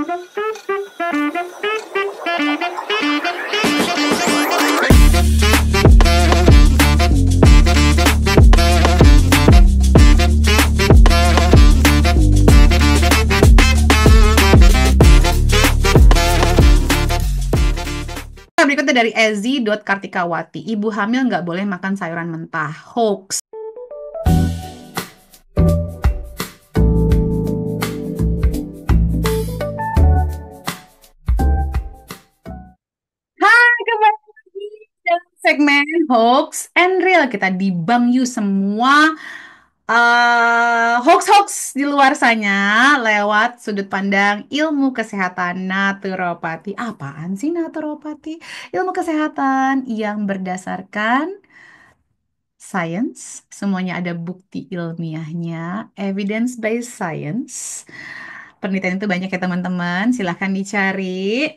Berikutnya dari Ezi.Kartikawati. Ibu hamil nggak boleh makan sayuran mentah. Hoax. Hai, kembali lagi dalam segmen Hoax and Real. Kita debunk you semua hoax-hoax di luar sana lewat sudut pandang ilmu kesehatan naturopati. Apaan sih naturopati? Ilmu kesehatan yang berdasarkan science, semuanya ada bukti ilmiahnya, evidence-based science. Penelitian itu banyak ya teman-teman, silahkan dicari.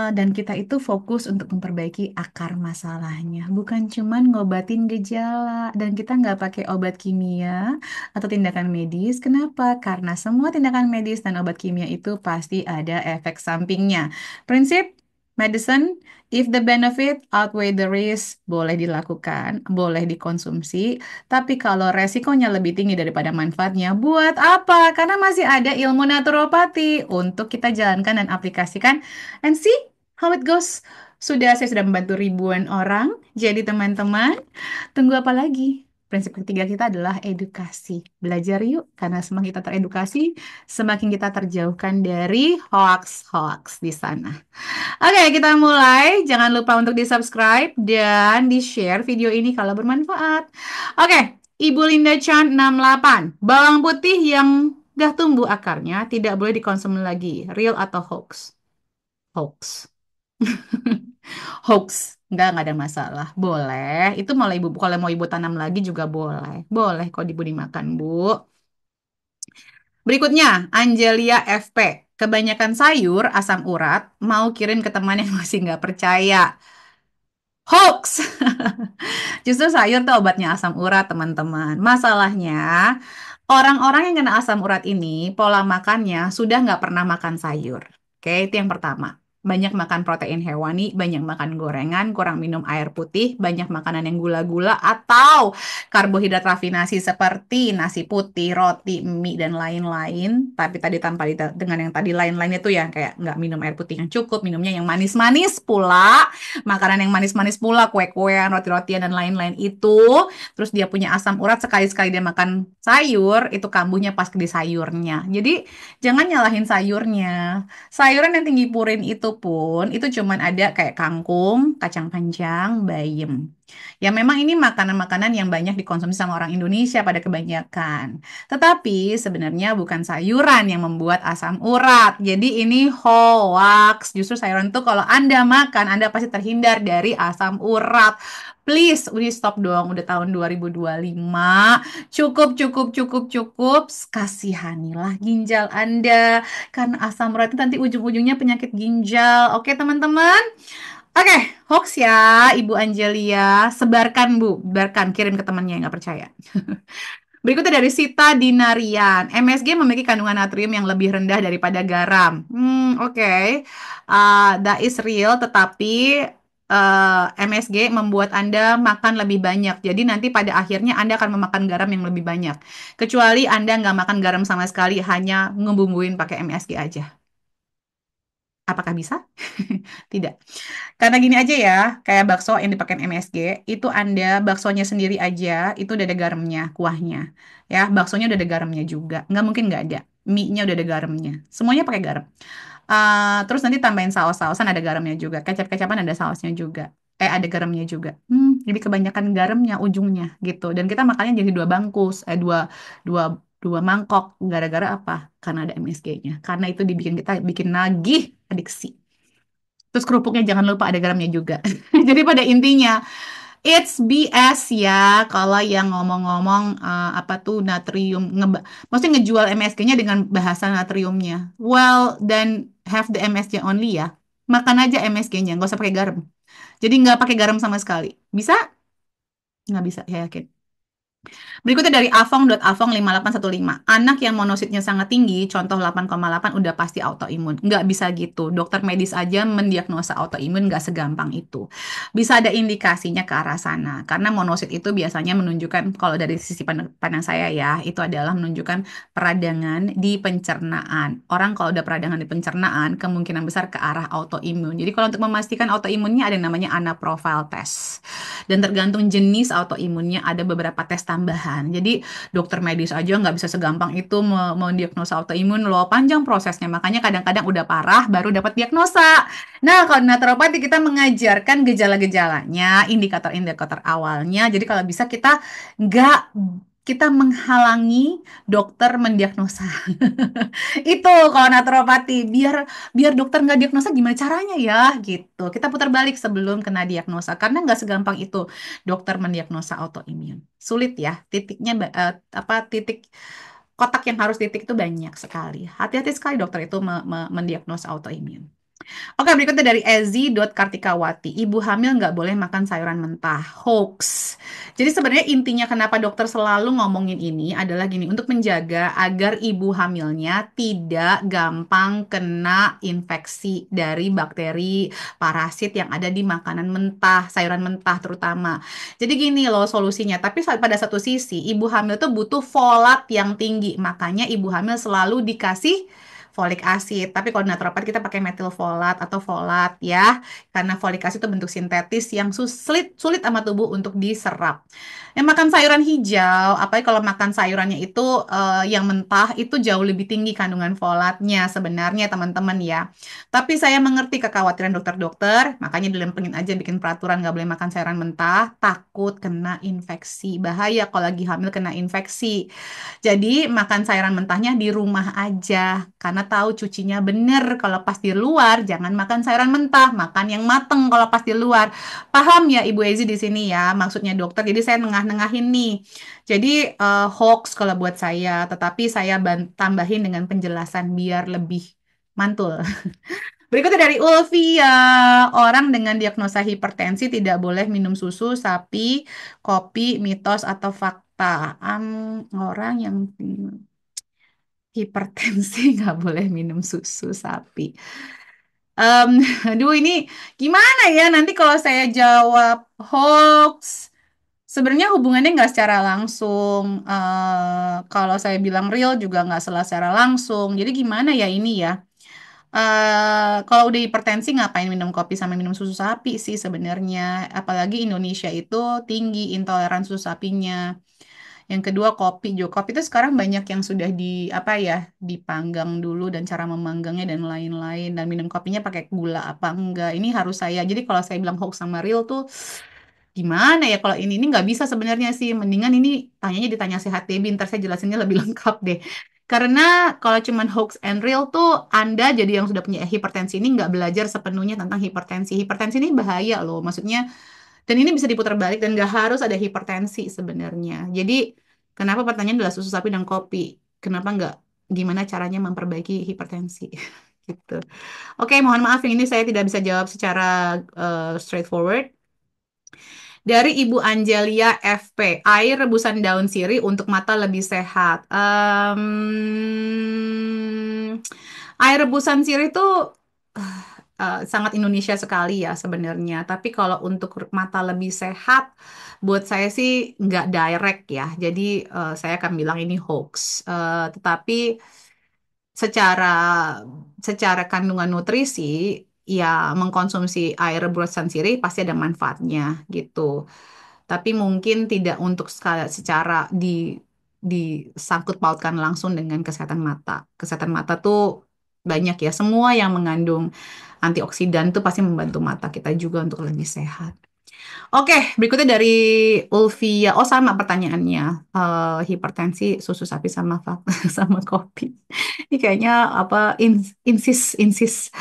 Dan kita itu fokus untuk memperbaiki akar masalahnya, bukan cuman ngobatin gejala. Dan kita nggak pakai obat kimia atau tindakan medis. Kenapa? Karena semua tindakan medis dan obat kimia itu pasti ada efek sampingnya. Prinsip medicine, if the benefit outweigh the risk, boleh dilakukan, boleh dikonsumsi. Tapi kalau resikonya lebih tinggi daripada manfaatnya, buat apa? Karena masih ada ilmu naturopati untuk kita jalankan dan aplikasikan. And see how it goes. Saya sudah membantu ribuan orang. Jadi teman-teman, tunggu apa lagi? Prinsip ketiga kita adalah edukasi. Belajar yuk, karena semakin kita teredukasi, semakin kita terjauhkan dari hoax-hoax di sana. Oke, kita mulai. Jangan lupa untuk di-subscribe dan di-share video ini kalau bermanfaat. Oke, Ibu Linda Chan 68. Bawang putih yang udah tumbuh akarnya tidak boleh dikonsumsi lagi. Real atau hoax? Hoax. Hoax. Nggak ada masalah. Boleh. Itu malah ibu, kalau mau ibu tanam lagi juga boleh. Boleh kok ibu dimakan, Bu. Berikutnya, Angelia FP. Kebanyakan sayur, asam urat, mau kirim ke teman yang masih nggak percaya. Hoax! Justru sayur tuh obatnya asam urat, teman-teman. Masalahnya, orang-orang yang kena asam urat ini, pola makannya sudah nggak pernah makan sayur. Oke, itu yang pertama. Banyak makan protein hewani, banyak makan gorengan, kurang minum air putih, banyak makanan yang gula-gula, atau karbohidrat rafinasi seperti nasi putih, roti, mie, dan lain-lain. Tapi tadi tanpa dengan yang tadi lain-lain itu ya, kayak nggak minum air putih yang cukup, minumnya yang manis-manis pula, makanan yang manis-manis pula, kue-kuean, roti-rotian, dan lain-lain itu. Terus dia punya asam urat, sekali-sekali dia makan sayur, itu kambuhnya pas di sayurnya. Jadi jangan nyalahin sayurnya. Sayuran yang tinggi purin itu pun, itu cuman ada kayak kangkung, kacang panjang, bayam. Ya memang ini makanan-makanan yang banyak dikonsumsi sama orang Indonesia pada kebanyakan. Tetapi sebenarnya bukan sayuran yang membuat asam urat. Jadi ini hoax. Justru sayuran itu kalau Anda makan, Anda pasti terhindar dari asam urat. Please, udah stop dong. Udah tahun 2025. Cukup, cukup, cukup, cukup. Kasihanilah ginjal Anda. Karena asam urat itu nanti ujung-ujungnya penyakit ginjal. Oke, teman-teman? Oke, hoax ya, Ibu Angelia. Sebarkan, Bu. Sebarkan, kirim ke temannya yang nggak percaya. Berikutnya dari Sita Dinarian. MSG memiliki kandungan natrium yang lebih rendah daripada garam. Oke. That is real, tetapi MSG membuat Anda makan lebih banyak. Jadi nanti pada akhirnya Anda akan memakan garam yang lebih banyak. Kecuali Anda nggak makan garam sama sekali, hanya ngebumbuin pakai MSG aja. Apakah bisa? Tidak. Karena gini aja ya, kayak bakso yang dipakai MSG, itu Anda baksonya sendiri aja, itu udah ada garamnya, kuahnya. Ya, baksonya udah ada garamnya juga. Nggak mungkin nggak ada. Mie-nya udah ada garamnya. Semuanya pakai garam. Terus nanti tambahin saus-sausan ada garamnya juga. Kecap-kecapan ada sausnya juga. Ada garamnya juga. Jadi kebanyakan garamnya ujungnya gitu. Dan kita makannya jadi dua bungkus, dua, dua mangkok. Gara-gara apa? Karena ada MSG-nya. Karena itu dibikin kita bikin nagih adiksi. Terus kerupuknya jangan lupa ada garamnya juga. Jadi pada intinya, it's BS ya kalau yang ngomong-ngomong apa tuh natrium, maksudnya ngejual MSG-nya dengan bahasa natriumnya. Well, then have the MSG only ya. Makan aja MSG-nya, nggak usah pakai garam. Jadi nggak pakai garam sama sekali. Bisa? Nggak bisa, ya yakin. Berikutnya dari Avong.Avong5815. Anak yang monositnya sangat tinggi, contoh 8,8 udah pasti autoimun. Nggak bisa gitu. Dokter medis aja mendiagnosa autoimun nggak segampang itu. Bisa ada indikasinya ke arah sana. Karena monosit itu biasanya menunjukkan, kalau dari sisi pandang saya ya, itu adalah menunjukkan peradangan di pencernaan. Orang kalau udah peradangan di pencernaan, kemungkinan besar ke arah autoimun. Jadi kalau untuk memastikan autoimunnya ada yang namanya ANA profile test. Dan tergantung jenis autoimunnya ada beberapa tes tambahan. Jadi dokter medis aja nggak bisa segampang itu mendiagnosa autoimun loh. Panjang prosesnya. Makanya kadang-kadang udah parah baru dapat diagnosa. Nah, kalau di naturopati kita mengajarkan gejala-gejalanya, indikator-indikator awalnya. Jadi kalau bisa nggak kita menghalangi dokter mendiagnosa. Itu kalau naturopati, biar biar dokter nggak diagnosa gimana caranya ya gitu. Kita putar balik sebelum kena diagnosa karena nggak segampang itu dokter mendiagnosa autoimun. Sulit ya, titik kotak yang harus titik itu banyak sekali. Hati-hati sekali dokter itu mendiagnosa autoimun. Oke, berikutnya dari Ezi.Kartikawati. Ibu hamil nggak boleh makan sayuran mentah. Hoax. Jadi sebenarnya intinya kenapa dokter selalu ngomongin ini adalah gini, untuk menjaga agar ibu hamilnya tidak gampang kena infeksi dari bakteri, parasit yang ada di makanan mentah, sayuran mentah terutama. Jadi gini loh solusinya. Tapi pada satu sisi, ibu hamil tuh butuh folat yang tinggi. Makanya ibu hamil selalu dikasih folik asid. Tapi kalau di naturopat kita pakai metilfolat atau folat ya, karena folik asid itu bentuk sintetis yang sulit sama tubuh untuk diserap. Yang makan sayuran hijau, apalagi kalau makan sayurannya itu yang mentah itu jauh lebih tinggi kandungan folatnya sebenarnya teman-teman ya. Tapi saya mengerti kekhawatiran dokter-dokter, makanya dilempengin aja bikin peraturan nggak boleh makan sayuran mentah, takut kena infeksi. Bahaya kalau lagi hamil kena infeksi. Jadi makan sayuran mentahnya di rumah aja karena tahu cucinya bener. Kalau pas di luar jangan makan sayuran mentah, makan yang mateng kalau pas di luar. Paham ya Ibu Ezi di sini ya maksudnya dokter. Jadi saya nengah-nengahin nih. Jadi hoax kalau buat saya, tetapi saya tambahin dengan penjelasan biar lebih mantul. Berikutnya dari Ulfia, orang dengan diagnosa hipertensi tidak boleh minum susu sapi, kopi, mitos atau fakta. Orang yang hipertensi nggak boleh minum susu sapi. Em, aduh ini gimana ya nanti kalau saya jawab hoax, sebenarnya hubungannya nggak secara langsung. Kalau saya bilang real juga nggak secara langsung. Jadi gimana ya ini ya? Kalau udah hipertensi ngapain minum kopi sama minum susu sapi sih sebenarnya. Apalagi Indonesia itu tinggi intoleran susu sapinya. Yang kedua kopi juga. Kopi itu sekarang banyak yang sudah apa ya, dipanggang dulu dan cara memanggangnya dan lain-lain. Dan minum kopinya pakai gula apa enggak. Ini harus saya. Jadi kalau saya bilang hoax sama real tuh gimana ya kalau ini nggak bisa sebenarnya sih. Mendingan ini tanyanya ditanya sehat deh. Ntar saya jelasinnya lebih lengkap deh. Karena kalau cuman hoax and real tuh Anda jadi yang sudah punya hipertensi ini nggak belajar sepenuhnya tentang hipertensi. Hipertensi ini bahaya loh. Maksudnya dan ini bisa diputar balik dan nggak harus ada hipertensi sebenarnya. Jadi kenapa pertanyaan adalah susu sapi dan kopi? Kenapa nggak gimana caranya memperbaiki hipertensi? Gitu. Oke, mohon maaf yang ini saya tidak bisa jawab secara straightforward. Dari Ibu Angelia FP, air rebusan daun sirih untuk mata lebih sehat. Air rebusan sirih itu sangat Indonesia sekali ya sebenarnya. Tapi kalau untuk mata lebih sehat, buat saya sih nggak direct ya. Jadi saya akan bilang ini hoax. Tetapi secara secara kandungan nutrisi, ya mengkonsumsi air rebusan sirih pasti ada manfaatnya gitu. Tapi mungkin tidak untuk secara disangkut pautkan langsung dengan kesehatan mata. Kesehatan mata tuh banyak ya, semua yang mengandung antioksidan tuh pasti membantu mata kita juga untuk lebih sehat. Oke, berikutnya dari Ulfia. Oh, sama pertanyaannya. Hipertensi, susu sapi sama sama kopi. Ini kayaknya apa insis.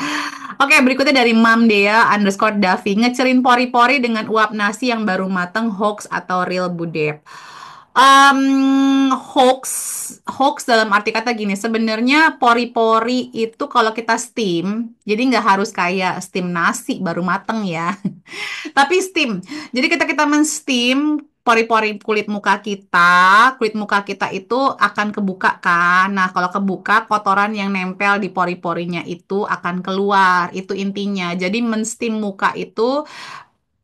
Oke, berikutnya dari Mam Dea underscore Davi. Ngecerin pori-pori dengan uap nasi yang baru mateng, hoax atau real budep. Hoax, hoax dalam arti kata gini, sebenarnya pori-pori itu kalau kita steam, jadi nggak harus kayak steam nasi baru mateng ya. Tapi steam. Jadi kita kita men-steam pori-pori kulit muka kita itu akan kebuka kan. Nah, kalau kebuka, kotoran yang nempel di pori-porinya itu akan keluar. Itu intinya. Jadi menstim muka itu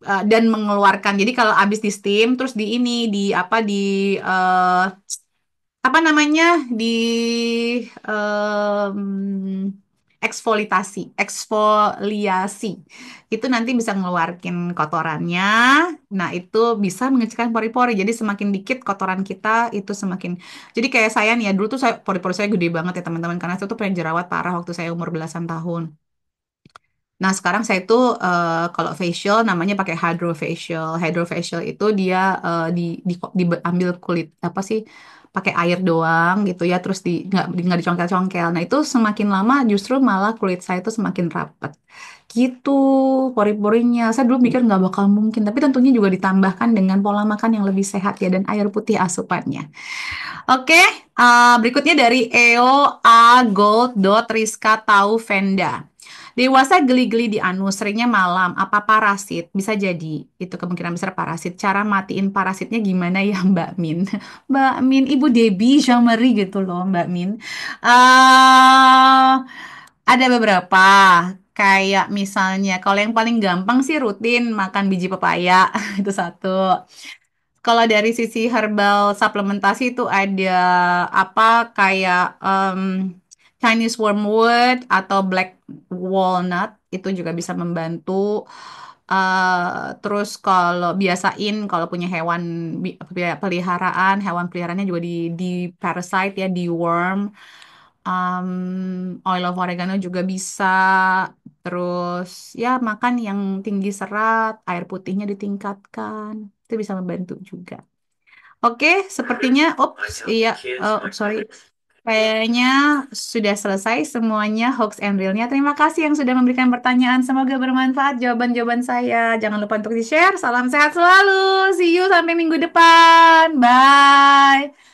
dan mengeluarkan. Jadi kalau habis di steam, terus di ini di apa di apa namanya di eksfoliasi itu nanti bisa ngeluarkin kotorannya. Nah, itu bisa mengecilkan pori-pori. Jadi semakin dikit kotoran kita itu semakin. Jadi kayak saya nih ya, dulu tuh saya pori-pori saya gede banget ya teman-teman, karena saya tuh pengen jerawat parah waktu saya umur belasan tahun. Nah, sekarang saya tuh kalau facial namanya pakai hydrofacial. Hydrofacial itu dia diambil kulit apa sih? Pakai air doang gitu ya, terus nggak dicongkel-congkel. Nah, itu semakin lama justru malah kulit saya tuh semakin rapat. Gitu, pori-porinya. Saya dulu mikir nggak bakal mungkin, tapi tentunya juga ditambahkan dengan pola makan yang lebih sehat ya dan air putih asupannya. Oke, berikutnya dari EO A Gold Rizka Taufenda. Dewasa geli-geli di anus, seringnya malam. Apa parasit? Bisa jadi. Itu kemungkinan besar parasit. Cara matiin parasitnya gimana ya Mbak Min? Mbak Min, Ibu Debbie, Jean-Marie gitu loh Mbak Min. eh ada beberapa. Kayak misalnya, kalau yang paling gampang sih rutin makan biji pepaya. Itu satu. Kalau dari sisi herbal suplementasi itu ada apa kayak Chinese wormwood atau black walnut itu juga bisa membantu. Terus kalau biasain kalau punya hewan peliharaan, hewan peliharaannya juga di parasite ya, di worm. Oil of oregano juga bisa. Terus ya makan yang tinggi serat, air putihnya ditingkatkan. Itu bisa membantu juga. Oke, sepertinya, iya, sorry. Kayaknya sudah selesai semuanya hoax and realnya. Terima kasih yang sudah memberikan pertanyaan. Semoga bermanfaat jawaban-jawaban saya. Jangan lupa untuk di-share. Salam sehat selalu. See you sampai minggu depan. Bye.